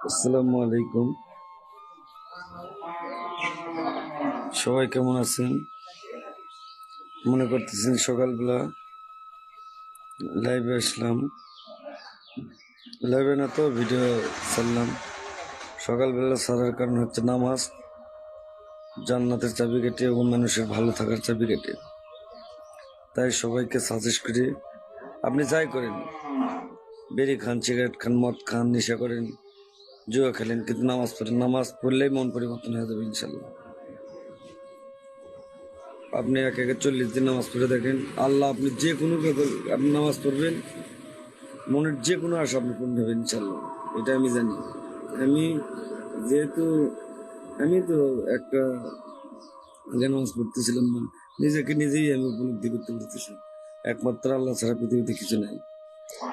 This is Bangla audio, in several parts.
আসসালামু আলাইকুম। সবাই কেমন আছেন? মনে করতেছেন সকালবেলা লাইভে আসলাম, লাইভে না তো ভিডিও ছাড়লাম। সকালবেলা ছাড়ার কারণ হচ্ছে নামাজ জান্নাতের চাবিকাঠি এবং মানুষের ভালো থাকার চাবিকাঠি। তাই সবাইকে সাজেস্ট করি, আপনি যাই করেন, বেরি খান, সিগারেট খান, মদ খান, নেশা করেন, জুয়া খেলেন, কিন্তু নামাজ পড়েন। নামাজ পড়লেই মন পরিবর্তন হয়ে যাবে ইনশাল্লাহ। আপনি একে 40 দিন নামাজ পড়ে দেখেন, আল্লাহ আপনি যে কোনো ব্যাপার আপনি নামাজ পড়বেন, মনের যে কোনো আশা আপনি পূর্ণ হবে ইনশাল্লাহ। এটা আমি জানি। আমি যেহেতু আমি তো একটা আগে নামাজ পড়তেছিলাম না, নিজেকে নিজেই আমি উপলব্ধি করতে পারতেছি একমাত্র আল্লাহ ছাড়া পৃথিবীতে কিছু নাই।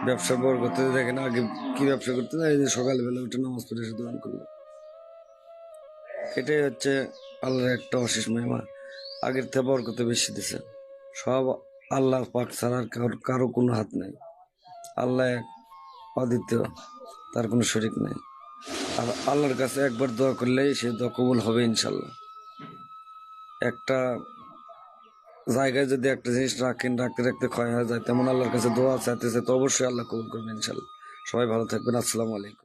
ব্যবসা বরকতে দেখেন, আগে কি ব্যবসা করতে না, এই যে সকালবেলা উঠে নামাজ পড়ে এসে দোয়া করলো, এটাই হচ্ছে আল্লাহর একটা অশেষ মহিমা। আগের থেকে বরকতে বেশি দিছে। সব আল্লাহ পাক ছাড়া আর কারো কোনো হাত নাই। আল্লাহ এক, অদ্বিতীয়, তার কোনো শরিক নেই। আর আল্লাহর কাছে একবার দোয়া করলেই সে দোয়া কবুল হবে ইনশাল্লাহ। একটা জায়গায় যদি একটা জিনিস রাখেন, রাখতে রাখতে ক্ষয় হয়ে যায়, তেমন আল্লাহর কাছে দোয়া চাইতেছে তো অবশ্যই আল্লাহ কবুল করবেন ইনশাল্লাহ। সবাই ভালো থাকবেন। আসসালামু আলাইকুম।